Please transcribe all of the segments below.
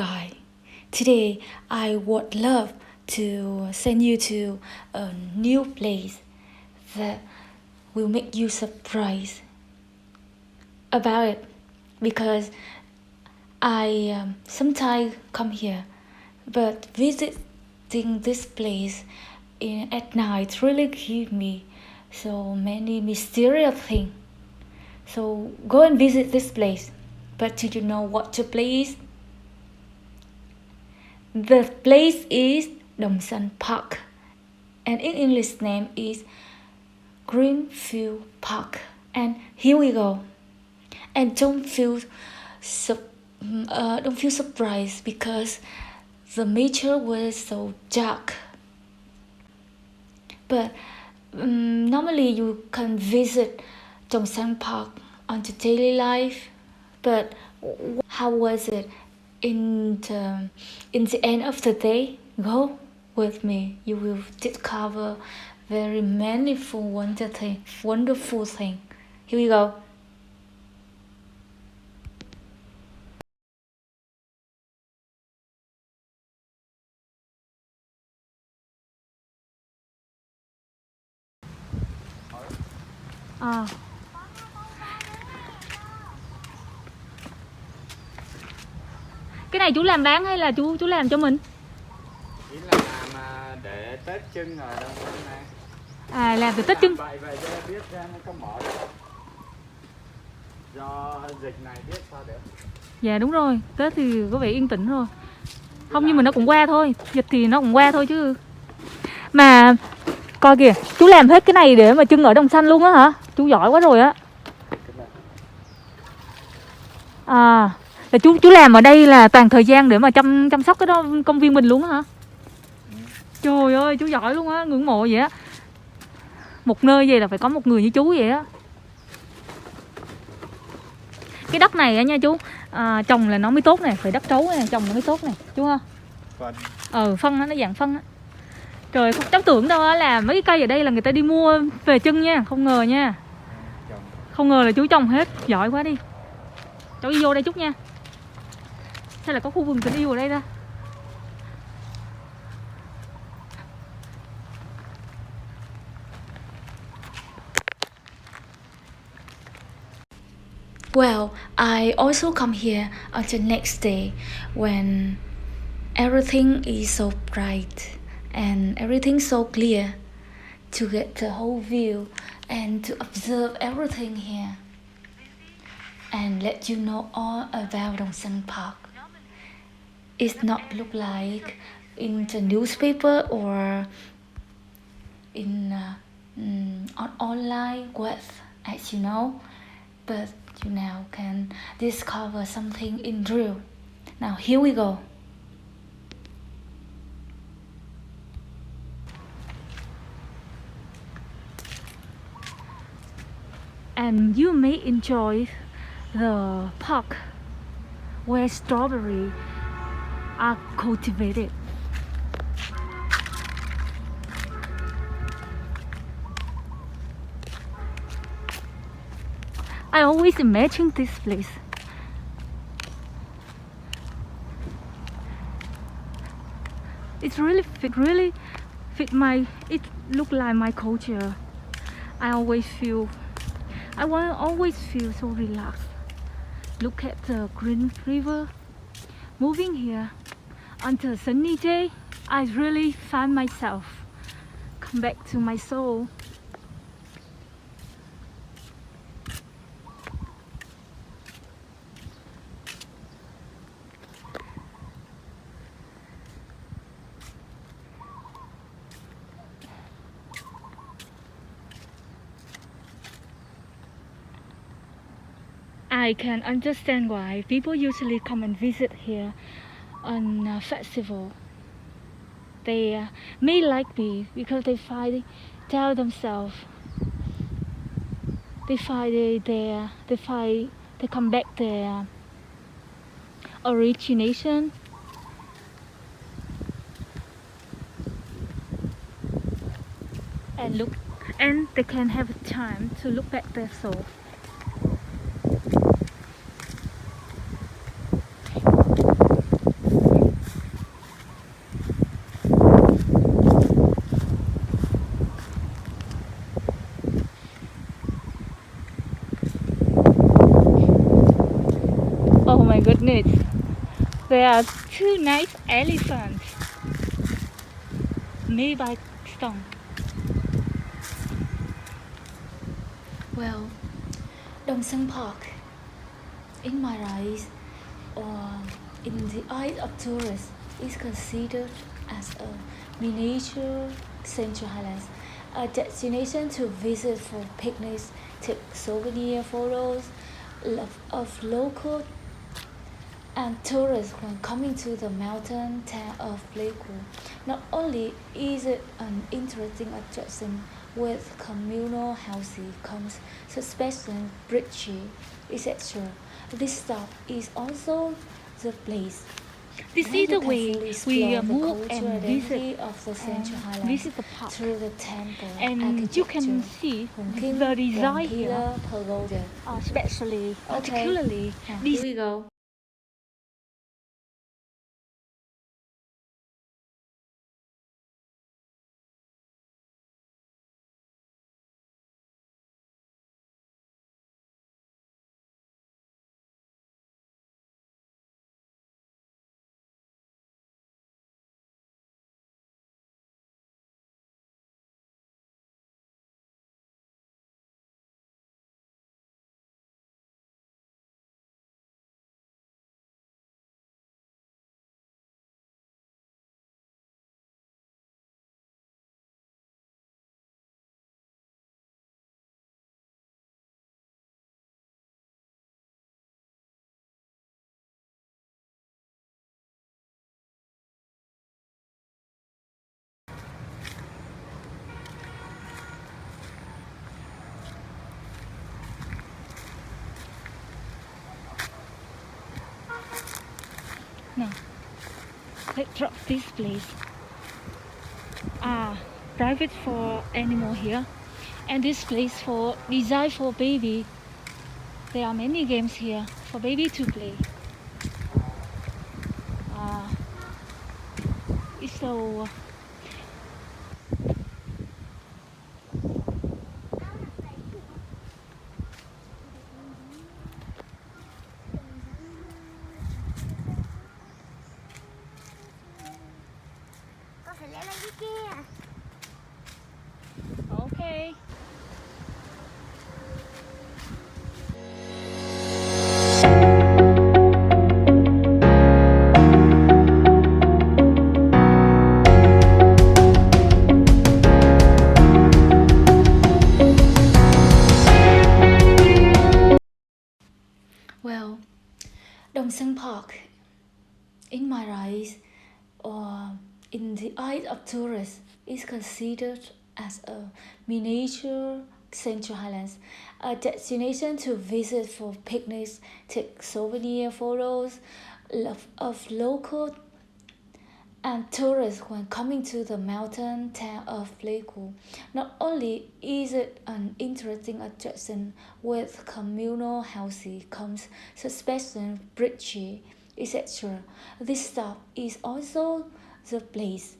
guy. Today I would love to send you to a new place that will make you surprised about it, because I sometimes come here, but visiting this place at night really give me so many mysterious things. So go and visit this place. But do you know what the place is? The place is Dong Xanh Park, and in English name is Greenfield Park. And here we go. And don't feel surprised because the nature was so dark. But normally you can visit Dong Xanh Park on the daily life. But how was it in the end of the day? Go with me. You will discover very manifold wonderful thing. Here we go. Cái này chú làm bán hay là chú làm cho mình? Chỉ là làm để Tết trưng rồi đâu này. À, làm từ Tết trưng. Vậy cho biết ra nó có mở được. Do dịch này biết sao được. Dạ đúng rồi, Tết thì có vẻ yên tĩnh rồi. Không, nhưng mà nó cũng qua thôi, dịch thì nó cũng qua thôi chứ. Mà coi kìa, chú làm hết cái này để mà trưng ở Dong Xanh luôn á hả? Chú giỏi quá rồi á. À, là chú làm ở đây là toàn thời gian để mà chăm sóc cái đó công viên mình luôn á hả? Trời ơi, chú giỏi luôn á, ngưỡng mộ vậy á. Một nơi vậy là phải có một người như chú vậy á. Cái đất này á nha chú, trồng là nó mới tốt nè, phải đất trấu nè, trồng nó mới tốt nè, chú ha. Phân. Phân nó dạng phân á. Trời, cháu tưởng đâu là mấy cái cây ở đây là người ta đi mua về chân nha, không ngờ nha. Không ngờ là chú trồng hết, giỏi quá đi. Cháu đi vô đây chút nha. Sao lại có khu vườn tình yêu ở đây ra? Well, I also come here on the next day when everything is so bright and everything so clear, to get the whole view and to observe everything here and let you know all about Dong Xanh Park. It's not look like in the newspaper or in on online web, as you know, but you now can discover something in real. Now here we go. And you may enjoy the park where strawberries are cultivated. I always imagine this place. It really fit my, it look like my culture. I always feel so relaxed. Look at the green river moving here. On a sunny day, I really find myself come back to my soul. I can understand why people usually come and visit here on a festival. They may like me because they tell themselves, they come back their origination. And look, and they can have time to look back their soul. there are two nice elephants made by stone. Well, Dong Xanh Park, in my eyes, or in the eyes of tourists, is considered as a miniature Central Highlands, a destination to visit for picnics, take souvenir photos of local and tourists when coming to the mountain town of Pleiku. Not only is it an interesting attraction with communal housing, comes suspension, bridges, etc. This stop is also the place This where is the you can way fully we explore the move culture and identity visit of the Central Highlands visit the park. through the temple And architecture. you can see Hongking, the design here, Pillar Pagoda. especially, Okay. particularly Now, this. here we go. Now, let's drop this place. Private for animal here, and this place for designed for baby. There are many games here for baby to play. It's so Con phải leo lên cái kia. okay. Well, Dong Xanh Park, in my eyes, or in the eyes of tourists, is considered as a miniature Central Highlands, a destination to visit for picnics, take souvenir photos of local and tourists when coming to the mountain town of Pleiku. Not only is it an interesting attraction with communal housing, comes suspension, bridges, etc. This stop is also the place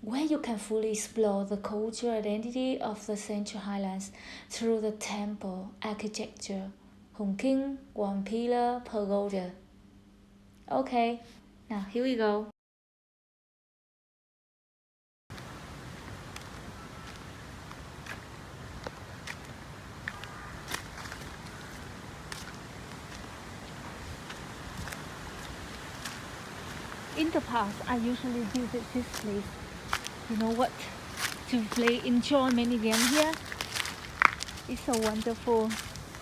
where you can fully explore the cultural identity of the Central Highlands through the temple architecture, Hongking, Pillar Pagoda. Okay, now here we go. In the past, I usually visit this place. You know what? To play, enjoy many games here. It's so wonderful,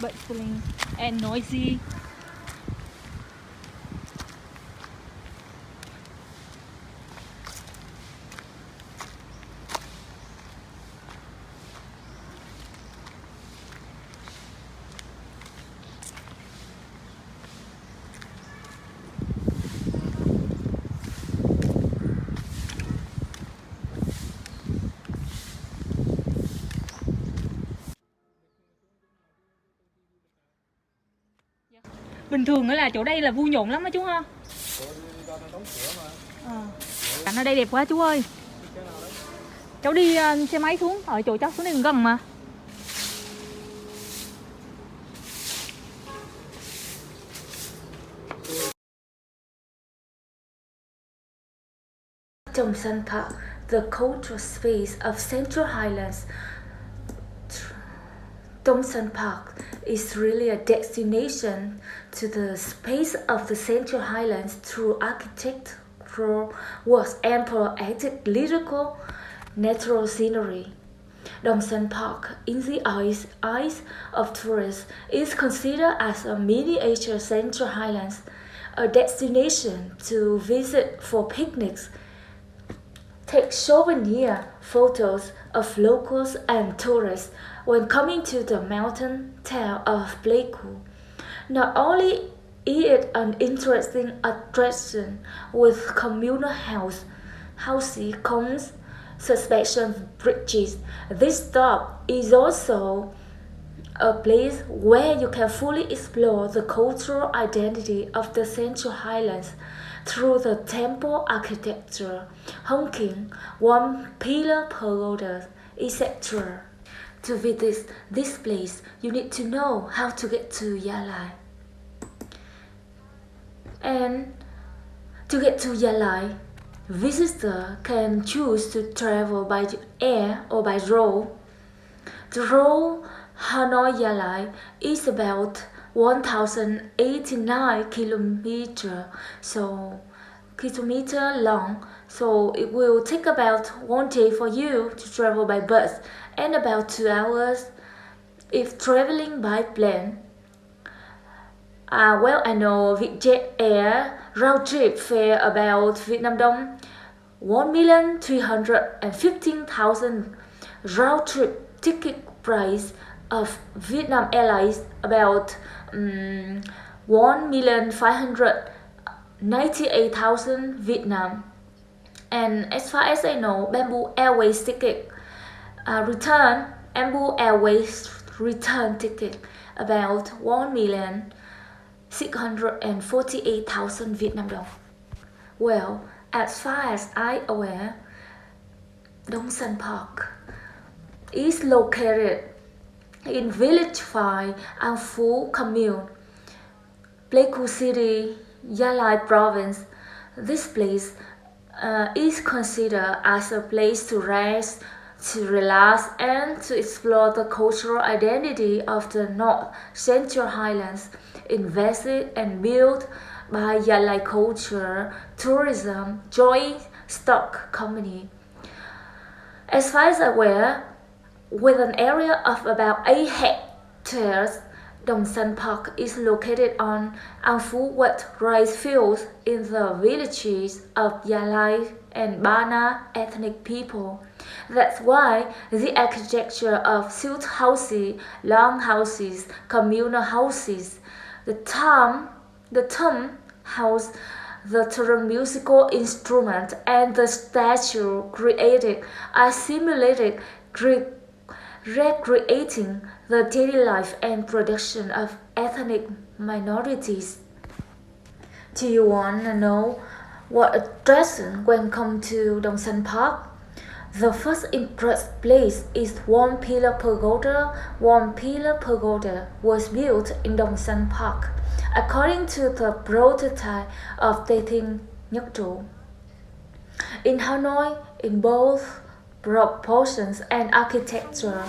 bustling and noisy. Bình thường nữa là chỗ đây là vui nhộn lắm á chú ha. Cảnh ở đây đẹp quá chú ơi. Cháu đi xe máy xuống, ở chỗ cháu xuống đây gần mà. Dong Xanh Park, the cultural space of Central Highlands. Dong Xanh Park is really a destination to the space of the Central Highlands through architectural works and poetic, lyrical, natural scenery. Dong Xanh Park, in the eyes of tourists, is considered as a miniature Central Highlands, a destination to visit for picnics, take souvenir photos of locals and tourists when coming to the mountain town of Pleiku. Not only is it an interesting attraction with communal houses, gongs, suspension bridges, this stop is also a place where you can fully explore the cultural identity of the Central Highlands through the temple architecture, honking, one Pillar Pagoda, etc. To visit this place, you need to know how to get to Gia Lai. And to get to Gia Lai, visitor can choose to travel by air or by road. The road Hanoi-Gia Lai is about 1,089 kilometer long, so it will take about 1 day for you to travel by bus and about 2 hours if traveling by plane. I know Vietjet Air round trip fare about Vietnam Dong 1,315,000, round trip ticket price of Vietnam Airlines about 1,598,000 Vietnam. And as far as I know, Bamboo Airways ticket Bamboo Airways return ticket about 1,648,000 Vietnam Dong. Well, as far as I aware, Dong Xanh Park is located in Village 5, An Phu Commune, Pleiku City, Gia Lai Province. This place is considered as a place to rest, to relax, and to explore the cultural identity of the North Central Highlands, invested and built by Gia Lai Culture Tourism Joint Stock Company. As far as I'm aware, with an area of about 8 hectares, Dong Xanh Park is located on An Phu wet rice fields in the villages of Gia Lai and Bana ethnic people. That's why the architecture of silk houses, long houses, communal houses, the tom house, the term musical instrument, and the statue created are simulated recreating the daily life and production of ethnic minorities. Do you want to know what attraction when come to Dong Xanh Park? The first impressed place is One Pillar Pagoda. One Pillar Pagoda was built in Dong Xanh Park according to the prototype of dating Nhất Trụ. In Hanoi, in both proportions and architecture.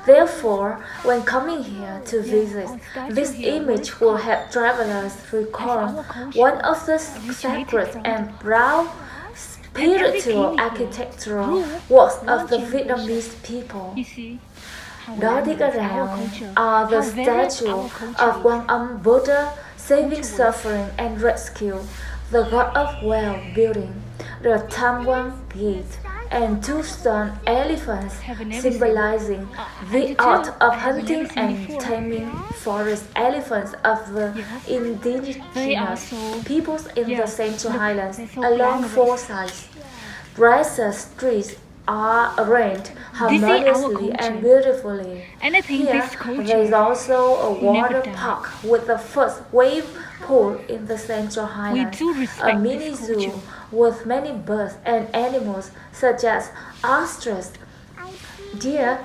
Therefore, when coming here to visit, this image will help travelers recall one of the sacred and proud spiritual architectural works of the Vietnamese people. Dotted around are the statue of Quan Âm Buddha saving suffering and rescue, the god of well-building, the Tham Quan Gate, and 2 stone elephants symbolizing the art of hunting and taming forest elephants of the indigenous peoples in the Central Highlands along 4 sides. Grassy streets are arranged harmoniously and beautifully. Here, there is also a water park with the first wave pool in the Central Highlands, a mini zoo with many birds and animals such as ostrich, deer,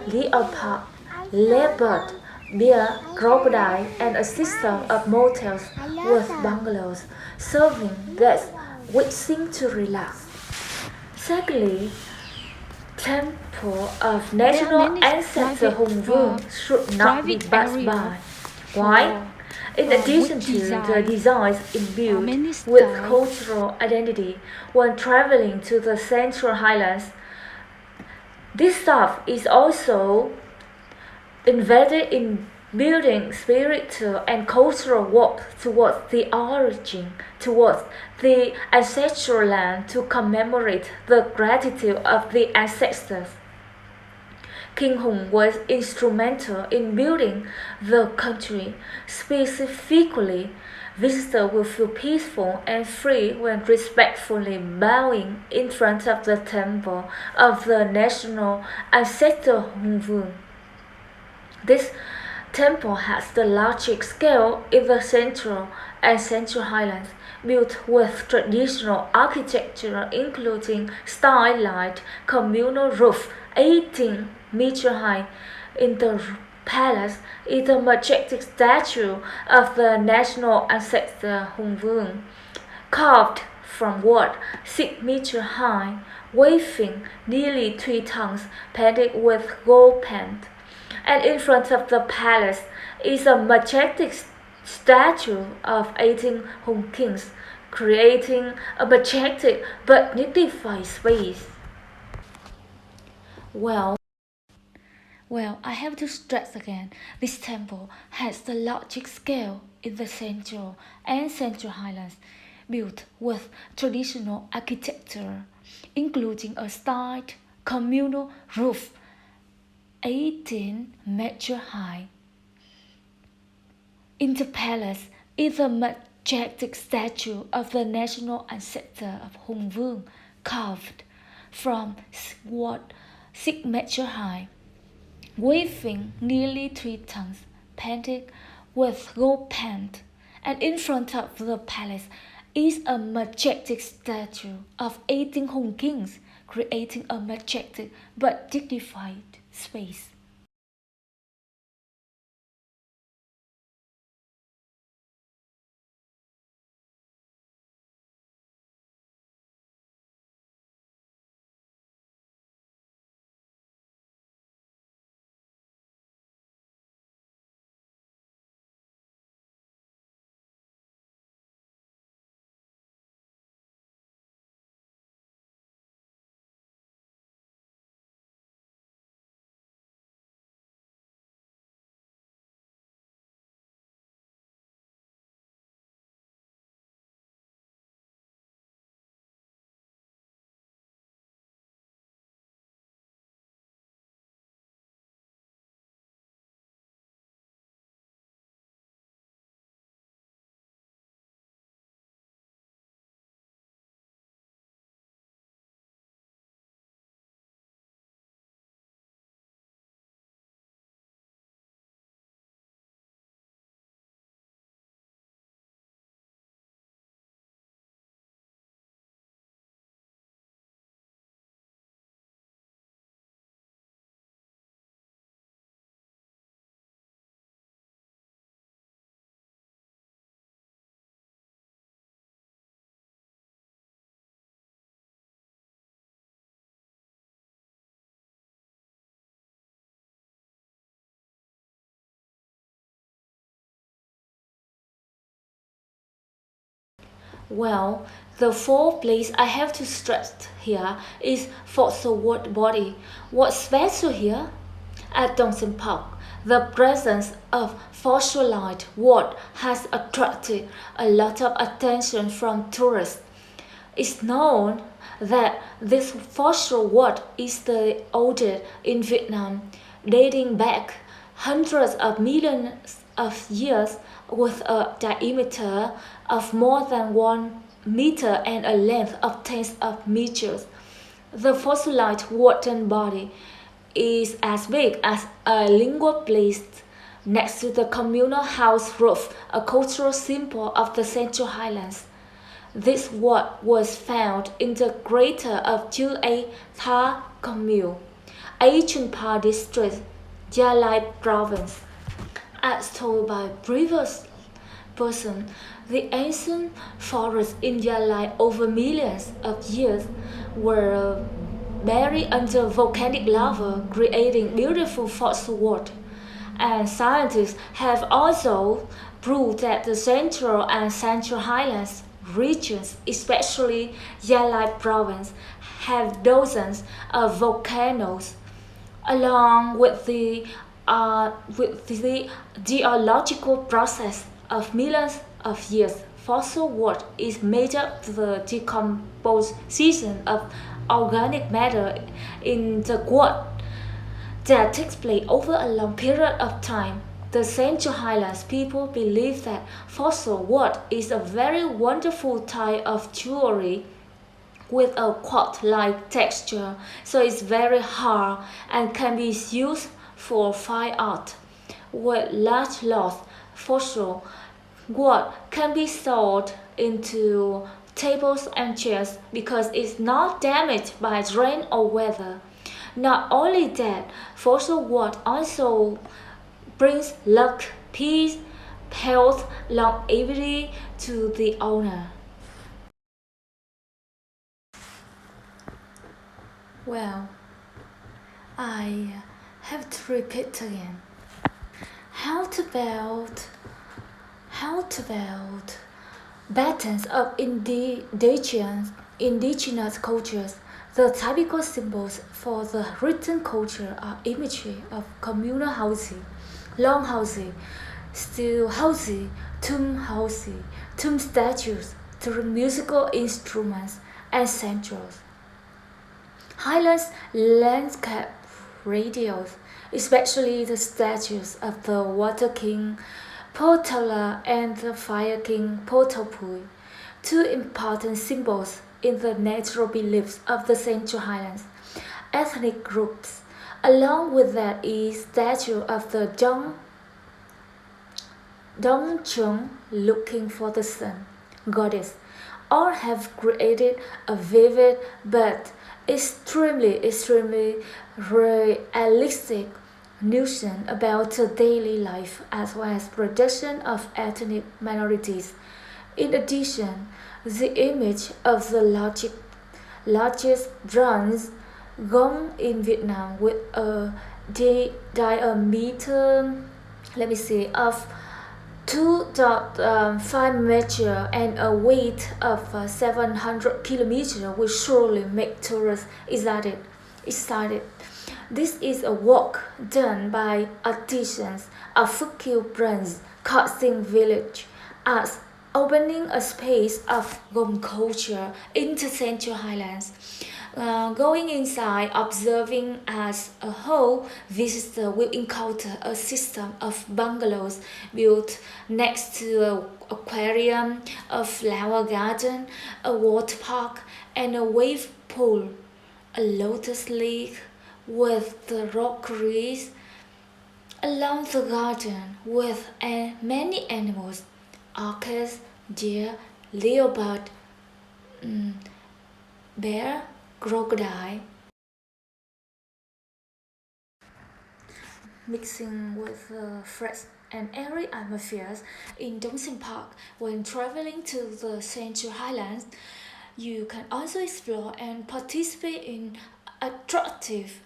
leopard, bear, crocodile, and a system of motels with bungalows serving guests wishing to relax. Secondly, temple of There are national many ancestor private, Hùng Vương should not be private passed area by. Why? In addition wood to the design, designs imbued many with styles. cultural identity when traveling to the Central Highlands, this stuff is also embedded in building spiritual and cultural work towards the origin, towards the ancestral land to commemorate the gratitude of the ancestors. King Hùng was instrumental in building the country. Specifically, visitors will feel peaceful and free when respectfully bowing in front of the temple of the national ancestor Hùng Vương. This temple has the largest scale in the Central and Central Highlands, built with traditional architecture including stylized communal roof 18 meter high. In the palace is a majestic statue of the national ancestor Hùng Vương, carved from wood 6 meter high, weighing nearly 3 tons, painted with gold paint. And in front of the palace is a majestic statue of 18 Hùng kings, creating a majestic but dignified space. Well, I have to stress again, this temple has the largest scale in the Central and Central Highlands, built with traditional architecture, including a styled communal roof 18 meter high. In the palace is a majestic statue of the national ancestor of Hùng Vương, carved from wood 6 meter high, weighing nearly 3 tons, painted with gold paint. And in front of the palace is a majestic statue of 18 Hùng kings, creating a majestic but dignified space. Well, the fourth place I have to stress here is fossil wood body. What's special here? At Dong Xanh Park, the presence of fossilized wood has attracted a lot of attention from tourists. It's known that this fossil wood is the oldest in Vietnam, dating back hundreds of millions of years, with a diameter of more than 1 meter and a length of tens of meters. The fossilized wooden body is as big as a lingua placed next to the communal house roof, a cultural symbol of the Central Highlands. This wood was found in the crater of Gia Lai Commune, Xanh Park district, Gia Lai province. As told by previous person. The ancient forests in Gia Lai over millions of years were buried under volcanic lava, creating beautiful fossil wood. And scientists have also proved that the Central and Central Highlands regions, especially Gia Lai province, have dozens of volcanoes, along with the geological process of millions of years. Fossil wood is made up the decomposition of organic matter in the wood that takes place over a long period of time. The Central Highlands people believe that fossil wood is a very wonderful type of jewelry with a quartz-like texture, so it's very hard and can be used for fine art. With large lots, fossil wood can be sold into tables and chairs because it's not damaged by rain or weather. Not only that, fossil wood also brings luck, peace, health, longevity to the owner. Well, I have to repeat again. How about patterns of indigenous cultures? The typical symbols for the written culture are imagery of communal housing, long housing, still housing, tomb statues, through musical instruments, and centrals. Highlands landscape radios, especially the statues of the Water King Potala and the Fire King Potopui, two important symbols in the natural beliefs of the Central Highlands ethnic groups. Along with that is statue of the Dong Xanh looking for the sun goddess. All have created a vivid but extremely realistic notion about the daily life as well as protection of ethnic minorities. In addition, the image of the largest bronze gong in Vietnam with a diameter, of 2.5 meter and a weight of 700 kilometers will surely make tourists excited. This is a work done by artisans of Phước Kiêu Bronze Casting Village as opening a space of gom culture in the Central Highlands. Going inside, observing as a whole, visitor will encounter a system of bungalows built next to an aquarium, a flower garden, a water park, and a wave pool, a lotus lake with the rockeries along the garden with many animals, orcas, deer, leopard, bear, crocodile, mixing with fresh and airy atmospheres in Dong Xanh Park. When traveling to the Central Highlands, you can also explore and participate in attractive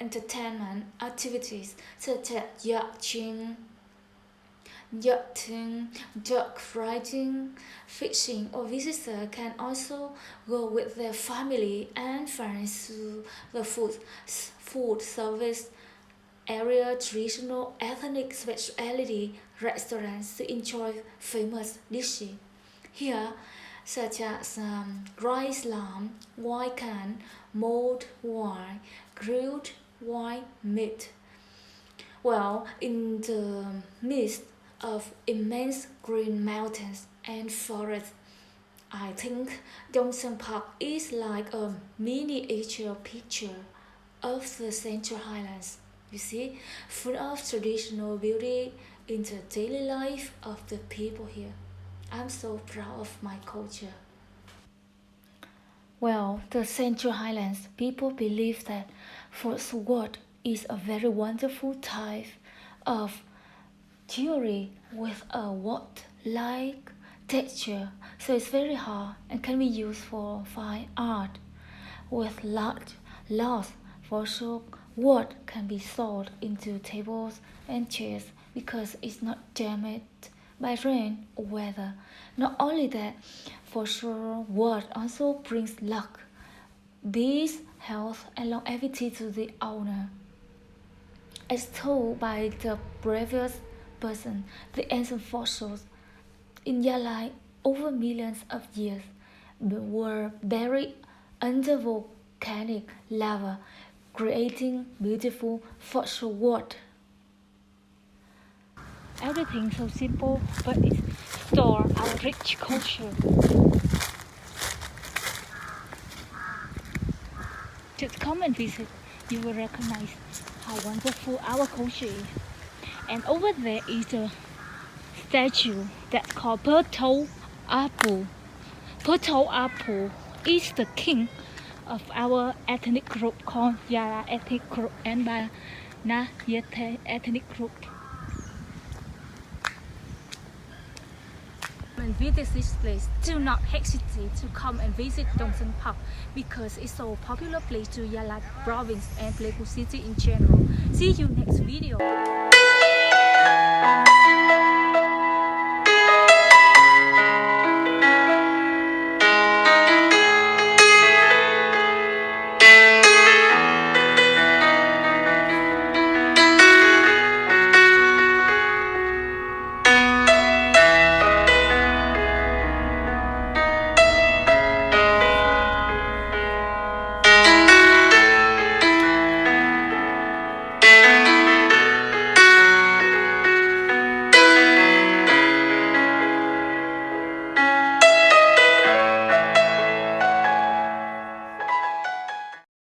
entertainment activities such as yachting, dog riding, fishing, or visitors can also go with their family and friends to the food service area, traditional ethnic specialty restaurants to enjoy famous dishes. Here, such as rice lamb, white can, mulled wine, grilled white meat. Well, in the midst of immense green mountains and forests, I think Dong Xanh Park is like a miniature picture of the Central Highlands. You see, full of traditional beauty in the daily life of the people here. I'm so proud of my culture. Well, the Central Highlands people believe that false wood is a very wonderful type of jewelry with a like texture, so it's very hard and can be used for fine art. With large loss for sure, wood can be sold into tables and chairs because it's not damaged by rain or weather. Not only that, for sure, wood also brings luck, peace, health, and longevity to the owner. As told by the previous person, the ancient fossils in Gia Lai over millions of years were buried under volcanic lava, creating beautiful fossil wood. Everything so simple, but it store our rich culture. Just come and visit, you will recognize how wonderful our culture is. And over there is a statue that called Purtle Apple. Purtle Apple is the king of our ethnic group called Yara ethnic group and Bana Yete ethnic group. And visit this place, do not hesitate to come and visit Dong Xanh Park because it's so popular place to Gia Lai province and Pleiku city in general. See you next video.